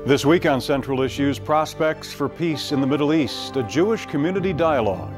This week on Central Issues, prospects for peace in the Middle East, a Jewish community dialogue.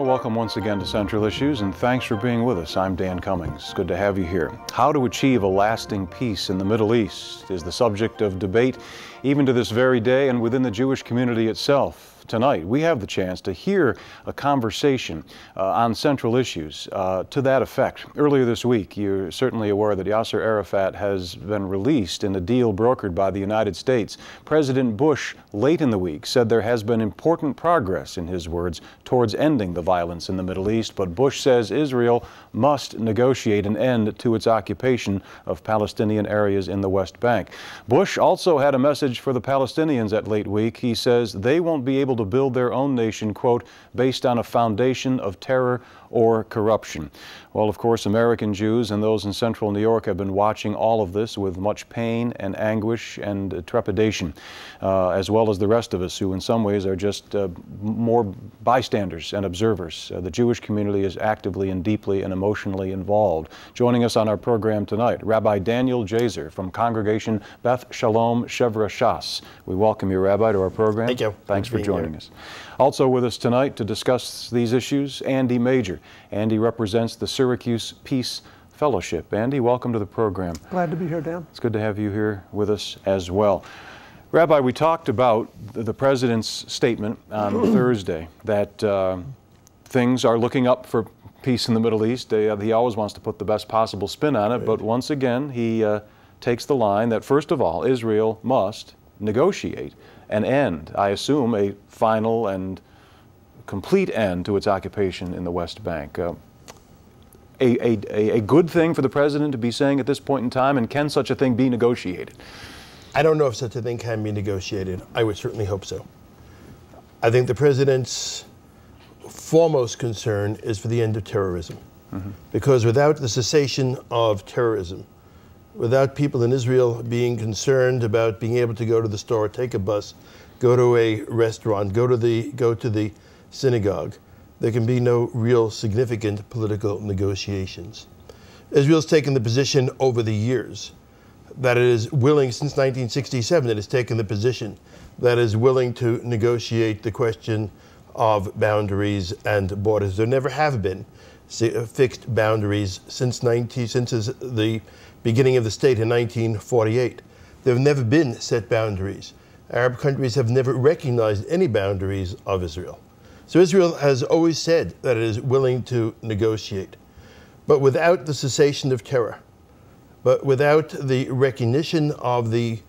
Welcome once again to Central Issues, and thanks for being with us. I'm Dan Cummings. Good to have you here. How to achieve a lasting peace in the Middle East is the subject of debate even to this very day and within the Jewish community itself. Tonight, we have the chance to hear a conversation on Central Issues to that effect. Earlier this week, you're certainly aware that Yasser Arafat has been released in a deal brokered by the United States. President Bush, late in the week, said there has been important progress, in his words, towards ending the violence in the Middle East, but Bush says Israel must negotiate an end to its occupation of Palestinian areas in the West Bank. Bush also had a message for the Palestinians at late week. He says they won't be able to build their own nation, quote, based on a foundation of terror or corruption. Well, of course, American Jews and those in central New York have been watching all of this with much pain and anguish and trepidation, as well as the rest of us who in some ways are just more bystanders and observers. The Jewish community is actively and deeply and emotionally involved. Joining us on our program tonight, Rabbi Daniel Jezer from Congregation Beth Shalom Shevra Shas. We welcome you, Rabbi, to our program. Thank you. Thanks for joining us. Also with us tonight to discuss these issues, Andy Major. Andy represents the Syracuse Peace Fellowship. Andy, welcome to the program. Glad to be here, Dan. It's good to have you here with us as well. Rabbi, we talked about the President's statement on Thursday that things are looking up for peace in the Middle East. He always wants to put the best possible spin on it, but once again he takes the line that, first of all, Israel must negotiate an end, I assume a final and complete end to its occupation in the West Bank. A good thing for the President to be saying at this point in time, and can such a thing be negotiated? I don't know if such a thing can be negotiated. I would certainly hope so. I think the President's foremost concern is for the end of terrorism. Because without the cessation of terrorism, without people in Israel being concerned about being able to go to the store, take a bus, go to a restaurant, go to the synagogue, there can be no real significant political negotiations. Israel's taken the position over the years that it is willing, since 1967, it has taken the position that it is willing to negotiate the question of boundaries and borders. There never have been fixed boundaries since the beginning of the state in 1948. There have never been set boundaries. Arab countries have never recognized any boundaries of Israel. So Israel has always said that it is willing to negotiate. But without the cessation of terror, but without the recognition of the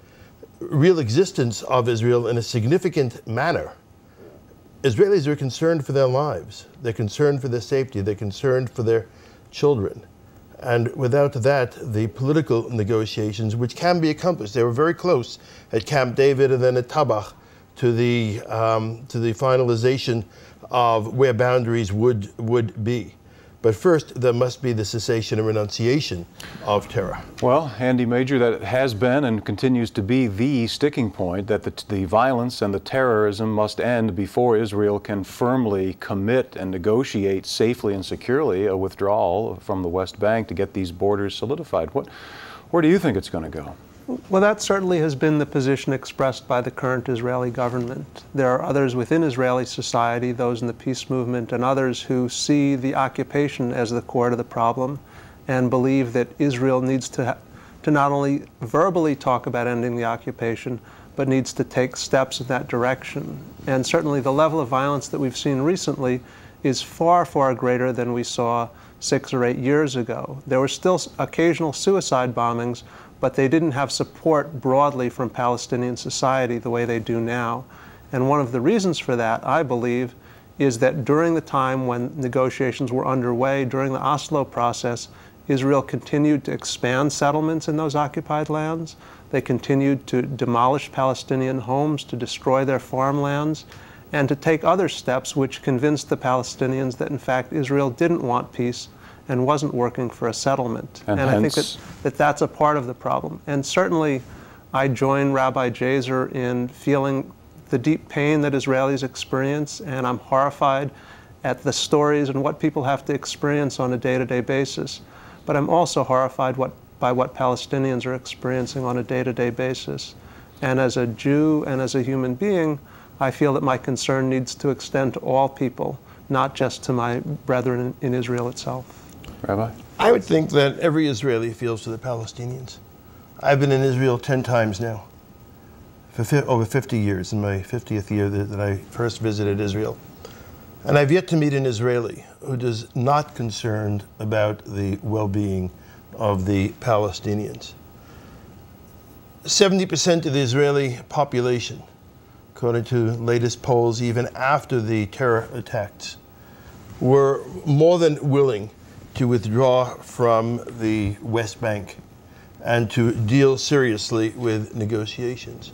real existence of Israel in a significant manner, Israelis are concerned for their lives. They're concerned for their safety. They're concerned for their children. And without that, the political negotiations, which can be accomplished, they were very close at Camp David and then at Tabach to the finalization of where boundaries would be. But first, there must be the cessation and renunciation of terror. Well, Andy Major, that has been and continues to be the sticking point, that the violence and the terrorism must end before Israel can firmly commit and negotiate safely and securely a withdrawal from the West Bank to get these borders solidified. Where do you think it's going to go? Well, that certainly has been the position expressed by the current Israeli government. There are others within Israeli society, those in the peace movement, and others who see the occupation as the core to the problem and believe that Israel needs to not only verbally talk about ending the occupation, but needs to take steps in that direction. And certainly the level of violence that we've seen recently is far, far greater than we saw 6 or 8 years ago. There were still occasional suicide bombings, but they didn't have support broadly from Palestinian society the way they do now. And one of the reasons for that, I believe, is that during the time when negotiations were underway, during the Oslo process, Israel continued to expand settlements in those occupied lands. They continued to demolish Palestinian homes, to destroy their farmlands, and to take other steps which convinced the Palestinians that, in fact, Israel didn't want peace and wasn't working for a settlement. And I think that's a part of the problem. And certainly I join Rabbi Jezer in feeling the deep pain that Israelis experience, and I'm horrified at the stories and what people have to experience on a day-to-day basis. But I'm also horrified by what Palestinians are experiencing on a day-to-day basis. And as a Jew and as a human being, I feel that my concern needs to extend to all people, not just to my brethren in Israel itself. Rabbi? I would think that every Israeli feels for the Palestinians. I've been in Israel 10 times now, for over 50 years, in my 50th year that I first visited Israel. And I've yet to meet an Israeli who is not concerned about the well-being of the Palestinians. 70% of the Israeli population, according to latest polls, even after the terror attacks, were more than willing to withdraw from the West Bank and to deal seriously with negotiations.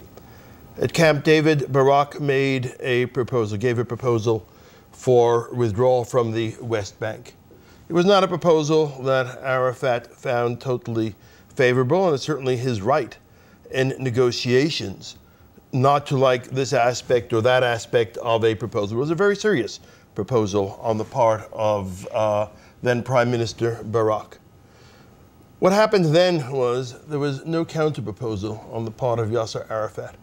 At Camp David, Barak gave a proposal for withdrawal from the West Bank. It was not a proposal that Arafat found totally favorable, and it's certainly his right in negotiations not to like this aspect or that aspect of a proposal. It was a very serious proposal on the part of then Prime Minister Barak. What happened then was there was no counter-proposal on the part of Yasser Arafat.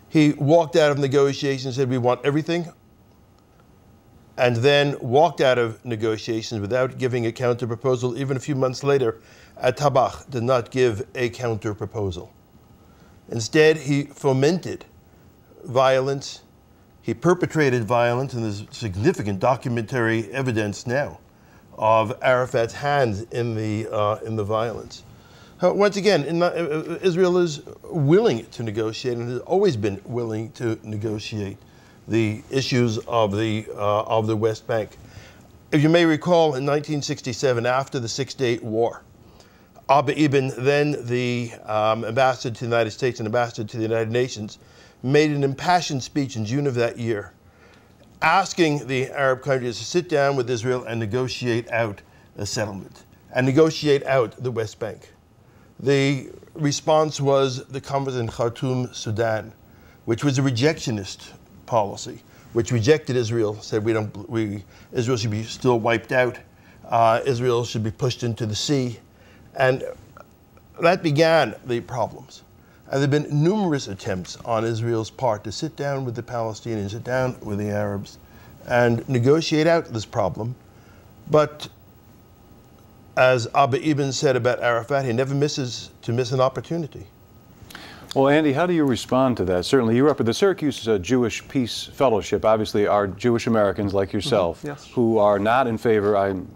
He walked out of negotiations and said, we want everything, and then walked out of negotiations without giving a counter-proposal. Even a few months later, Tabach did not give a counter-proposal. Instead, he fomented violence. He perpetrated violence, and there's significant documentary evidence now of Arafat's hands in the violence. Once again, Israel is willing to negotiate and has always been willing to negotiate the issues of the West Bank. If you may recall, in 1967, after the Six-Day War, Abba Eban, then the ambassador to the United States and ambassador to the United Nations, made an impassioned speech in June of that year, asking the Arab countries to sit down with Israel and negotiate out a settlement and negotiate out the West Bank. The response was the conference in Khartoum, Sudan, which was a rejectionist policy, which rejected Israel, said Israel should be still wiped out, Israel should be pushed into the sea, and that began the problems. And there have been numerous attempts on Israel's part to sit down with the Palestinians, sit down with the Arabs, and negotiate out this problem. But as Abba Eban said about Arafat, he never misses to miss an opportunity. Well, Andy, how do you respond to that? Certainly, you were up at the Syracuse Jewish Peace Fellowship, obviously are Jewish Americans like yourself, yes, who are not in favor, I'm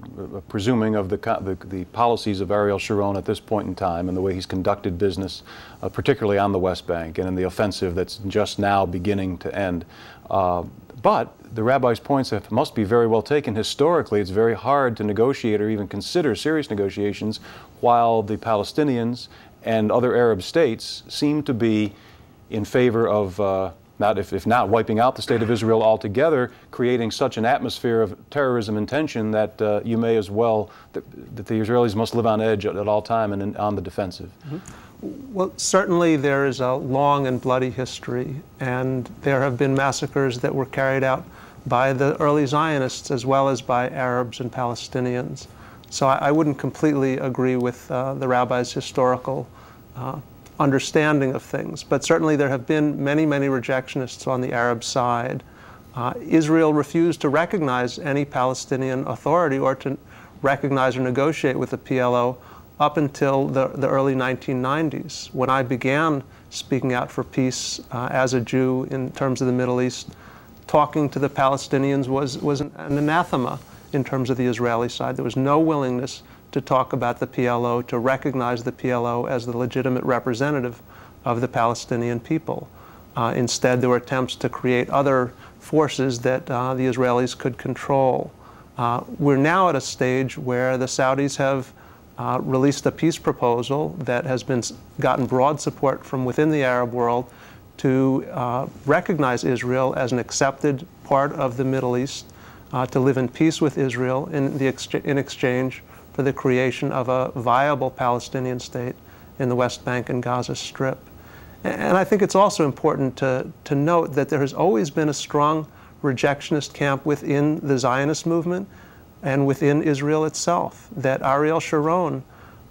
presuming, of the policies of Ariel Sharon at this point in time and the way he's conducted business, particularly on the West Bank and in the offensive that's just now beginning to end. But the rabbi's points must be very well taken. Historically, it's very hard to negotiate or even consider serious negotiations while the Palestinians and other Arab states seem to be in favor of, if not wiping out the state of Israel altogether, creating such an atmosphere of terrorism and tension that you may as well, that the Israelis must live on edge at all time and on the defensive. Mm-hmm. Well, certainly there is a long and bloody history, and there have been massacres that were carried out by the early Zionists as well as by Arabs and Palestinians. So I wouldn't completely agree with the rabbi's historical understanding of things, but certainly there have been many, many rejectionists on the Arab side. Israel refused to recognize any Palestinian authority or to recognize or negotiate with the PLO up until the early 1990s, when I began speaking out for peace as a Jew in terms of the Middle East. Talking to the Palestinians was an anathema in terms of the Israeli side. There was no willingness to talk about the PLO, to recognize the PLO as the legitimate representative of the Palestinian people. Instead, there were attempts to create other forces that the Israelis could control. We're now at a stage where the Saudis have released a peace proposal that has gotten broad support from within the Arab world to recognize Israel as an accepted part of the Middle East, to live in peace with Israel in exchange for the creation of a viable Palestinian state in the West Bank and Gaza Strip. And I think it's also important to note that there has always been a strong rejectionist camp within the Zionist movement and within Israel itself, that Ariel Sharon,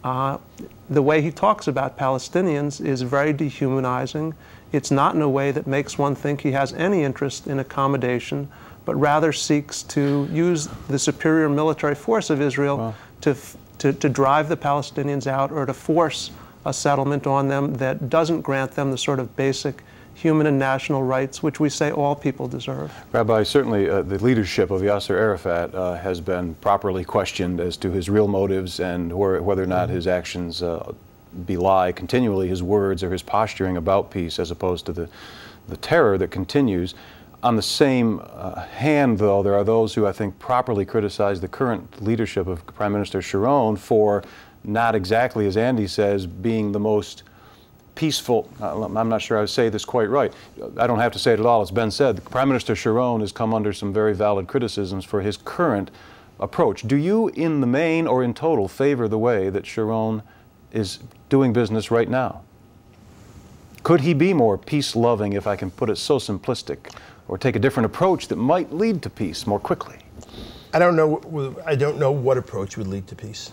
the way he talks about Palestinians is very dehumanizing. It's not in a way that makes one think he has any interest in accommodation, but rather seeks to use the superior military force of Israel to drive the Palestinians out or to force a settlement on them that doesn't grant them the sort of basic human and national rights which we say all people deserve. Rabbi, certainly the leadership of Yasser Arafat has been properly questioned as to his real motives and whether or not his actions belie continually his words or his posturing about peace, as opposed to the terror that continues. On the same hand, though, there are those who I think properly criticize the current leadership of Prime Minister Sharon for not exactly, as Andy says, being the most peaceful. I'm not sure I would say this quite right. I don't have to say it at all. It's been said. Prime Minister Sharon has come under some very valid criticisms for his current approach. Do you, in the main or in total, favor the way that Sharon is doing business right now? Could he be more peace-loving, if I can put it so simplistic, or take a different approach that might lead to peace more quickly? I don't know what approach would lead to peace.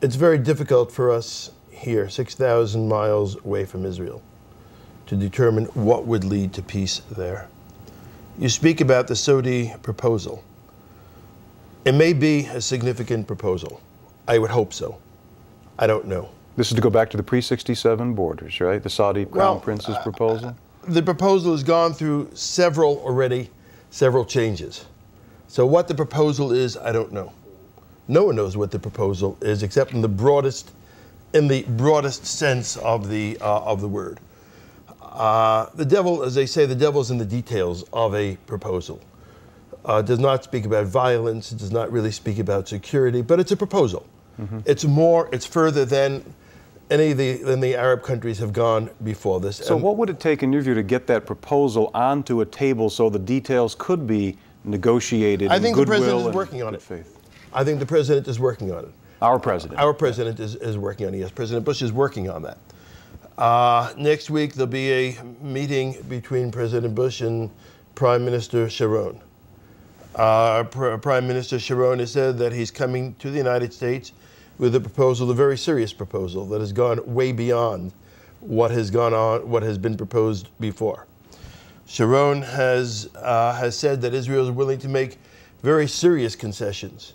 It's very difficult for us here, 6,000 miles away from Israel, to determine what would lead to peace there. You speak about the Saudi proposal. It may be a significant proposal. I would hope so. I don't know. This is to go back to the pre-67 borders, right? The Saudi Crown Prince's proposal? The proposal has gone through several changes. So what the proposal is, I don't know. No one knows what the proposal is, except in the broadest sense of the word. The devil, as they say, the devil's in the details of a proposal. It does not speak about violence. It does not really speak about security, but it's a proposal. It's further than any of the Arab countries have gone before this. So what would it take, in your view, to get that proposal onto a table so the details could be negotiated? I think the president is working on it. Faith? I think the president is working on it. Our president? Our president is working on it, yes. President Bush is working on that. Next week, there'll be a meeting between President Bush and Prime Minister Sharon. Prime Minister Sharon has said that he's coming to the United States with a proposal, a very serious proposal that has gone way beyond what has been proposed before. Sharon has said that Israel is willing to make very serious concessions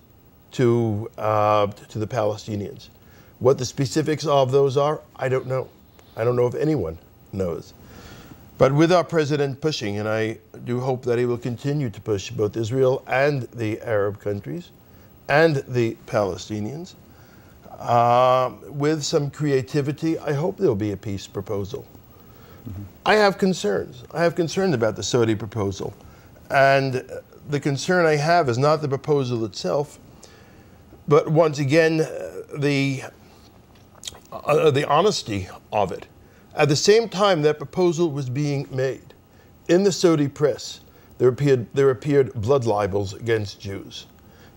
to the Palestinians. What the specifics of those are, I don't know. I don't know if anyone knows. But with our president pushing, and I do hope that he will continue to push both Israel and the Arab countries and the Palestinians, with some creativity, I hope there'll be a peace proposal. I have concerns. I have concerns about the Saudi proposal. And the concern I have is not the proposal itself, but once again, the honesty of it. At the same time that proposal was being made, in the Saudi press, there appeared blood libels against Jews,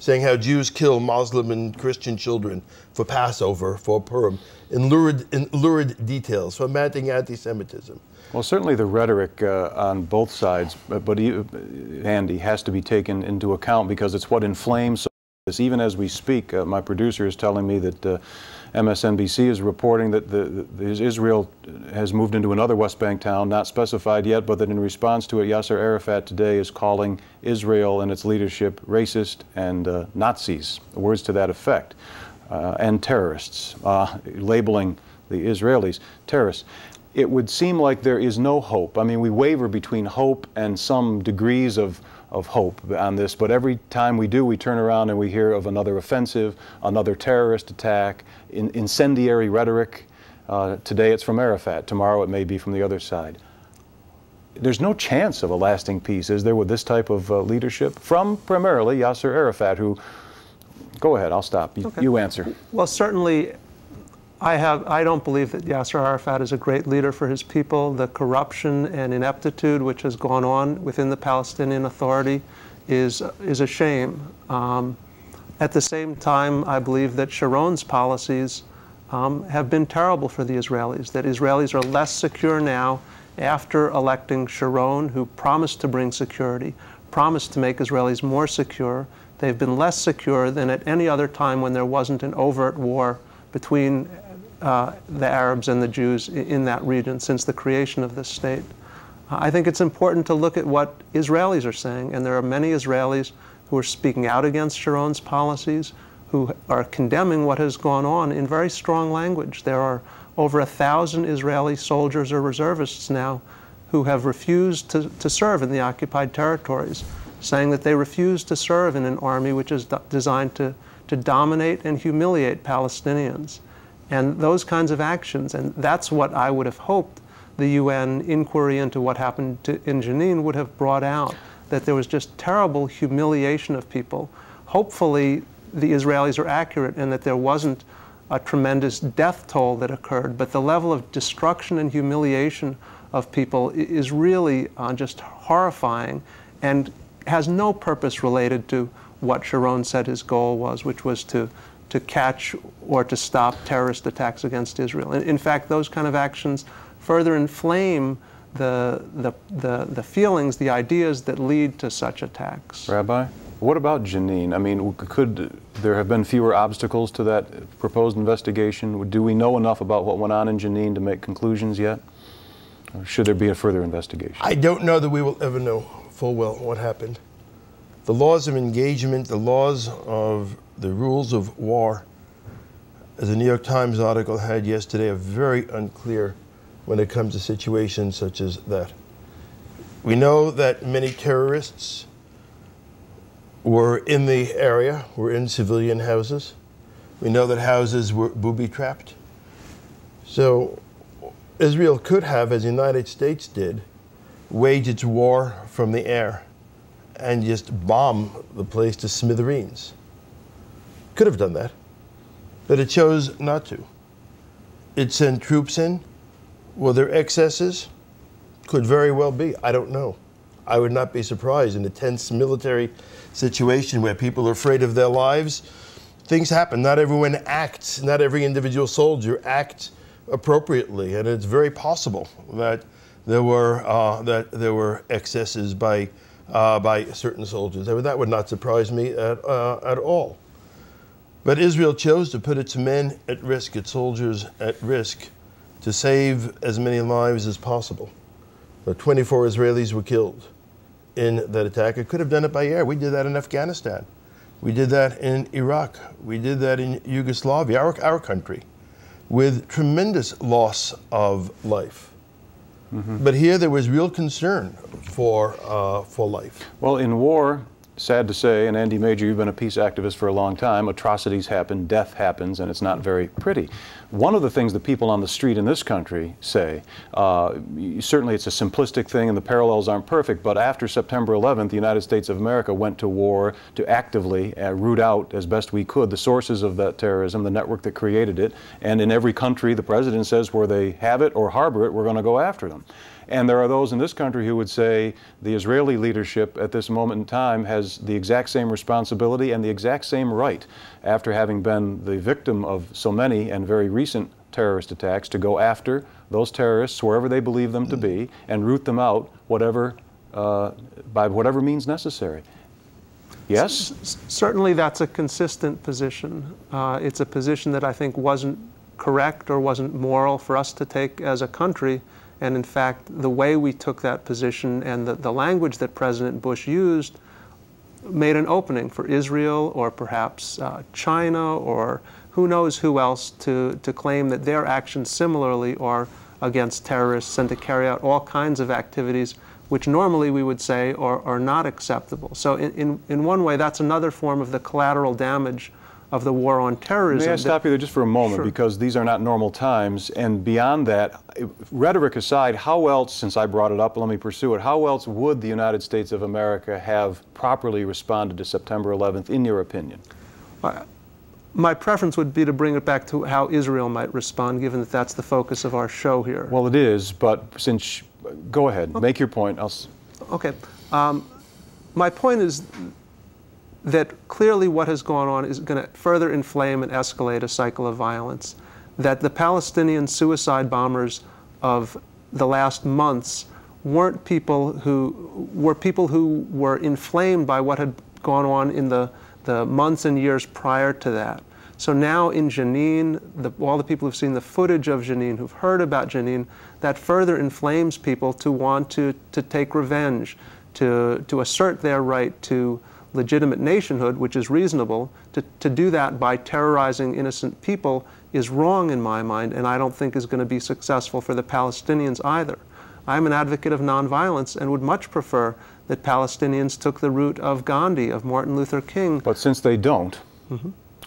saying how Jews kill Muslim and Christian children for Passover, for Purim, in lurid details, fomenting anti-Semitism. Well, certainly the rhetoric on both sides, but Andy, has to be taken into account because it's what inflames this. Even as we speak, my producer is telling me that MSNBC is reporting that Israel has moved into another West Bank town, not specified yet, but that in response to it, Yasser Arafat today is calling Israel and its leadership racist and Nazis, words to that effect, and terrorists, labeling the Israelis terrorists. It would seem like there is no hope. I mean, we waver between hope and some degrees of hope on this, but every time we do, we turn around and we hear of another offensive, another terrorist attack, incendiary rhetoric. Today it's from Arafat. Tomorrow it may be from the other side. There's no chance of a lasting peace, is there, with this type of leadership from primarily Yasser Arafat, who, go ahead, I'll stop. You answer. Well, certainly, I don't believe that Yasser Arafat is a great leader for his people. The corruption and ineptitude which has gone on within the Palestinian Authority is a shame. At the same time, I believe that Sharon's policies have been terrible for the Israelis, that Israelis are less secure now after electing Sharon, who promised to bring security, promised to make Israelis more secure. They've been less secure than at any other time when there wasn't an overt war between the Arabs and the Jews in that region since the creation of this state. I think it's important to look at what Israelis are saying, and there are many Israelis who are speaking out against Sharon's policies, who are condemning what has gone on in very strong language. There are over 1,000 Israeli soldiers or reservists now who have refused to serve in the occupied territories, saying that they refuse to serve in an army which is designed to dominate and humiliate Palestinians. And those kinds of actions, and that's what I would have hoped the UN inquiry into what happened in Jenin would have brought out, that there was just terrible humiliation of people. Hopefully, the Israelis are accurate and that there wasn't a tremendous death toll that occurred, but the level of destruction and humiliation of people is really just horrifying and has no purpose related to what Sharon said his goal was, which was to catch or to stop terrorist attacks against Israel. In fact, those kind of actions further inflame the feelings, the ideas that lead to such attacks. Rabbi, what about Jenin? I mean, could there have been fewer obstacles to that proposed investigation? Do we know enough about what went on in Jenin to make conclusions yet? Or should there be a further investigation? I don't know that we will ever know full well what happened. The laws of engagement, the laws of the rules of war, as the New York Times article had yesterday, are very unclear when it comes to situations such as that. We know that many terrorists were in the area, were in civilian houses. We know that houses were booby-trapped. So Israel could have, as the United States did, wage its war from the air and just bomb the place to smithereens. Could have done that, but it chose not to. It sent troops in. Were there excesses? Could very well be. I don't know. I would not be surprised in a tense military situation where people are afraid of their lives. Things happen. Not everyone acts, not every individual soldier acts appropriately, and it's very possible that there were excesses by certain soldiers. That would not surprise me at all. But Israel chose to put its men at risk, its soldiers at risk, to save as many lives as possible. 24 Israelis were killed in that attack. It could have done it by air. We did that in Afghanistan. We did that in Iraq. We did that in Yugoslavia, our country, with tremendous loss of life. Mm-hmm. But here there was real concern for life. Well, in war, sad to say, and Andy Major, you've been a peace activist for a long time, atrocities happen, death happens, and it's not very pretty. One of the things that people on the street in this country say, certainly it's a simplistic thing and the parallels aren't perfect, but after September 11th, the United States of America went to war to actively root out as best we could the sources of that terrorism, the network that created it, and in every country, the president says where they have it or harbor it, we're going to go after them. And there are those in this country who would say the Israeli leadership at this moment in time has the exact same responsibility and the exact same right, after having been the victim of so many and very recent terrorist attacks, to go after those terrorists wherever they believe them to be and root them out by whatever means necessary. Yes? Certainly that's a consistent position. It's a position that I think wasn't correct or wasn't moral for us to take as a country. And in fact, the way we took that position and the language that President Bush used made an opening for Israel or perhaps China or who knows who else to claim that their actions similarly are against terrorists and to carry out all kinds of activities which normally we would say are not acceptable. So in one way, that's another form of the collateral damage of the war on terrorism. May I stop you there just for a moment? Sure. Because these are not normal times, and beyond that, rhetoric aside, how else, since I brought it up, let me pursue it, how else would the United States of America have properly responded to September 11th, in your opinion? My preference would be to bring it back to how Israel might respond, given that that's the focus of our show here. Well, it is, but since, go ahead, make your point. Okay. my point is that clearly what has gone on is going to further inflame and escalate a cycle of violence, that the Palestinian suicide bombers of the last months weren't people who were inflamed by what had gone on in the months and years prior to that. So now in Jenin, all the people who've seen the footage of Jenin, who've heard about Jenin, that further inflames people to want to take revenge, to assert their right to legitimate nationhood, which is reasonable. To do that by terrorizing innocent people is wrong in my mind, and I don't think is going to be successful for the Palestinians either. I'm an advocate of nonviolence and would much prefer that Palestinians took the route of Gandhi, of Martin Luther King. But since they don't,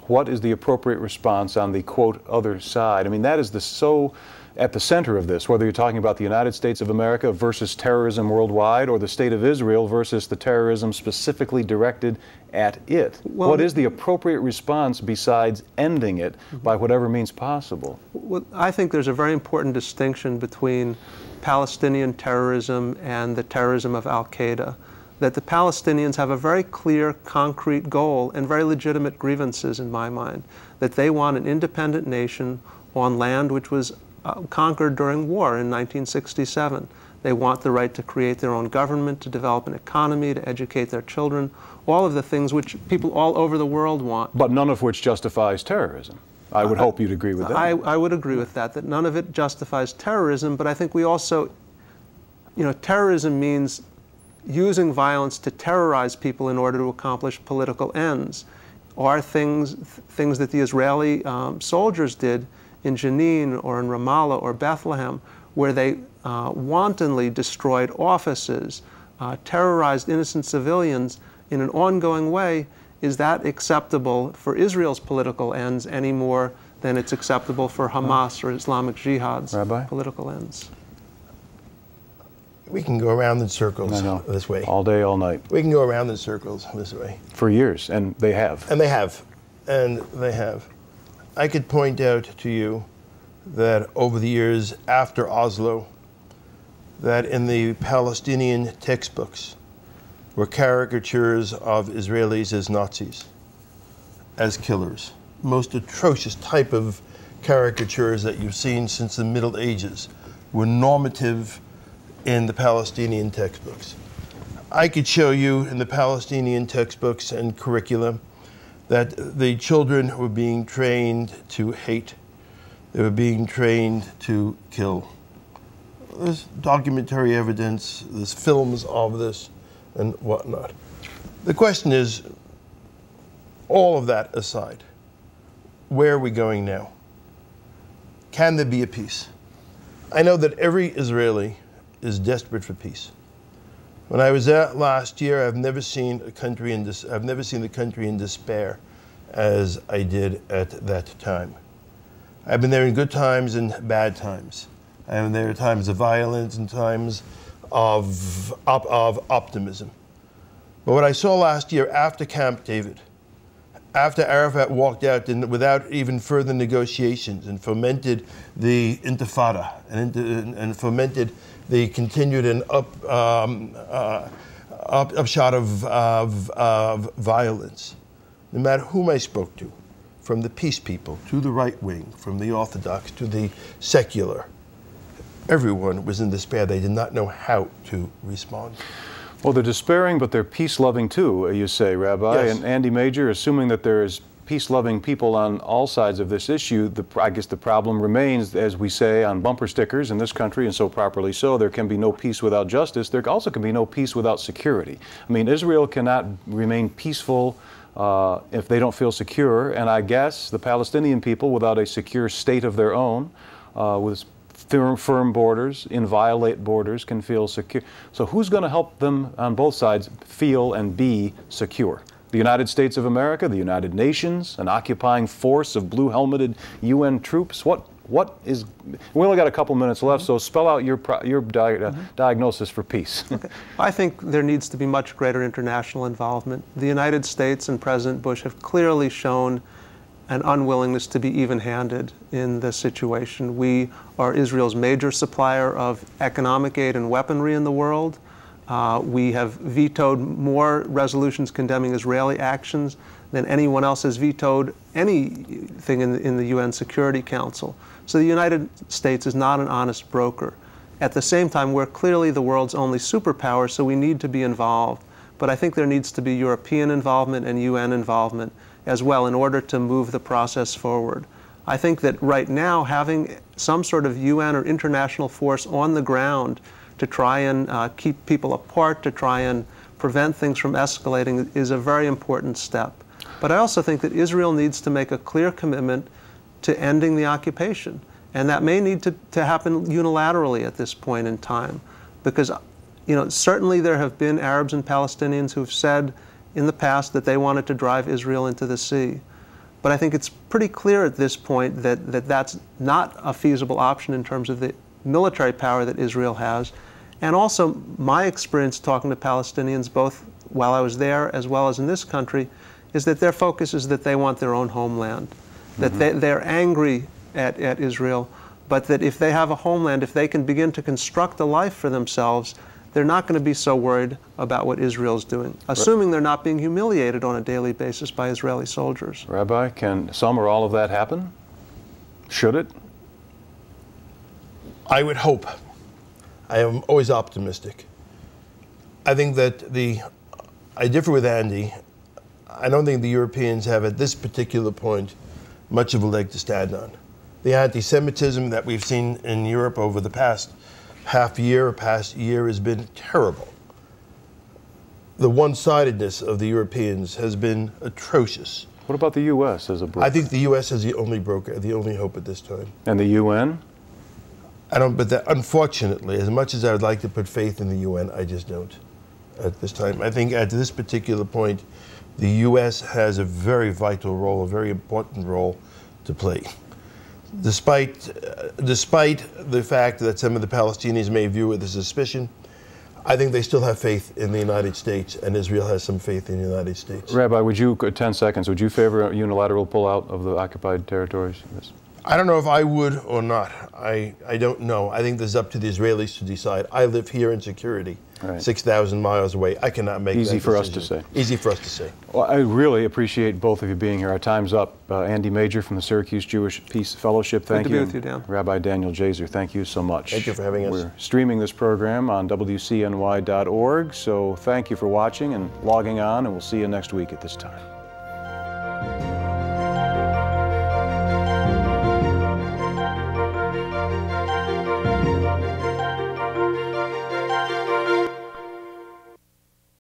what is the appropriate response on the, quote, other side? I mean, that is so at the center of this, whether you're talking about the United States of America versus terrorism worldwide, or the State of Israel versus the terrorism specifically directed at it. Well, what is the appropriate response besides ending it by whatever means possible? Well, I think there's a very important distinction between Palestinian terrorism and the terrorism of al-Qaeda. That the Palestinians have a very clear, concrete goal and very legitimate grievances in my mind. That they want an independent nation on land which was conquered during war in 1967. They want the right to create their own government, to develop an economy, to educate their children, all of the things which people all over the world want. But none of which justifies terrorism. I would hope you'd agree with that. I would agree with that none of it justifies terrorism, but I think we also, terrorism means using violence to terrorize people in order to accomplish political ends. Are things that the Israeli soldiers did in Jenin or in Ramallah or Bethlehem, where they wantonly destroyed offices, terrorized innocent civilians in an ongoing way, is that acceptable for Israel's political ends any more than it's acceptable for Hamas or Islamic Jihad's political ends? We can go around in circles this way. All day, all night. We can go around in circles this way. For years, and they have. And they have. And they have. I could point out to you that over the years after Oslo, that in the Palestinian textbooks were caricatures of Israelis as Nazis, as killers. Most atrocious type of caricatures that you've seen since the Middle Ages were normative in the Palestinian textbooks. I could show you in the Palestinian textbooks and curriculum that the children were being trained to hate. They were being trained to kill. There's documentary evidence, there's films of this and whatnot. The question is, all of that aside, where are we going now? Can there be a peace? I know that every Israeli is desperate for peace. When I was there last year, I've never seen the country in despair as I did at that time. I've been there in good times and bad times. I've been there at times of violence and times of optimism. But what I saw last year after Camp David, after Arafat walked out without even further negotiations and fomented the Intifada and fomented the continued and upshot of violence, no matter whom I spoke to, from the peace people to the right wing, from the Orthodox to the secular, everyone was in despair. They did not know how to respond. Well, they're despairing, but they're peace-loving too, you say, Rabbi. Yes. And Andy Major, assuming that there is peace-loving people on all sides of this issue, I guess the problem remains, as we say on bumper stickers in this country, and so properly so, there can be no peace without justice. There also can be no peace without security. I mean, Israel cannot remain peaceful if they don't feel secure, and I guess the Palestinian people, without a secure state of their own, with firm borders, inviolate borders, can feel secure. So who's going to help them on both sides feel and be secure? The United States of America, the United Nations, an occupying force of blue-helmeted UN troops? What is? We only got a couple minutes left, so spell out your diagnosis for peace. Okay. I think there needs to be much greater international involvement. The United States and President Bush have clearly shown an unwillingness to be even-handed in this situation. We are Israel's major supplier of economic aid and weaponry in the world. We have vetoed more resolutions condemning Israeli actions than anyone else has vetoed anything in the UN Security Council. So the United States is not an honest broker. At the same time, we're clearly the world's only superpower, so we need to be involved. But I think there needs to be European involvement and UN involvement as well in order to move the process forward. I think that right now, having some sort of UN or international force on the ground to try and keep people apart, to try and prevent things from escalating, is a very important step. But I also think that Israel needs to make a clear commitment to ending the occupation. And that may need to happen unilaterally at this point in time. Because, you know, certainly there have been Arabs and Palestinians who've said in the past that they wanted to drive Israel into the sea. But I think it's pretty clear at this point that that's not a feasible option in terms of the military power that Israel has. And also, my experience talking to Palestinians, both while I was there as well as in this country, is that their focus is that they want their own homeland. That they're angry at Israel, but that if they have a homeland, if they can begin to construct a life for themselves, they're not going to be so worried about what Israel's doing, assuming they're not being humiliated on a daily basis by Israeli soldiers. Rabbi, can some or all of that happen? Should it? I would hope. I am always optimistic. I think that I differ with Andy. I don't think the Europeans have at this particular point much of a leg to stand on. The anti-Semitism that we've seen in Europe over the past half year or past year has been terrible. The one-sidedness of the Europeans has been atrocious. What about the U.S. as a broker? I think the U.S. is the only broker, the only hope at this time. And the UN? I don't, but that, unfortunately, as much as I would like to put faith in the UN, I just don't at this time. I think at this particular point, the U.S. has a very vital role, a very important role to play. Despite the fact that some of the Palestinians may view it with suspicion, I think they still have faith in the United States, and Israel has some faith in the United States. Rabbi, would you, 10 seconds, would you favor a unilateral pullout of the occupied territories? Yes. I don't know if I would or not. I don't know. I think this is up to the Israelis to decide. I live here in security, 6,000 miles away. I cannot make that decision. Easy for us to say. Easy for us to say. Well, I really appreciate both of you being here. Our time's up. Andy Major from the Syracuse Jewish Peace Fellowship, thank you. Good to be with you, Dan. Rabbi Daniel Jezer, thank you so much. Thank you for having us. We're streaming this program on WCNY.org, so thank you for watching and logging on, and we'll see you next week at this time.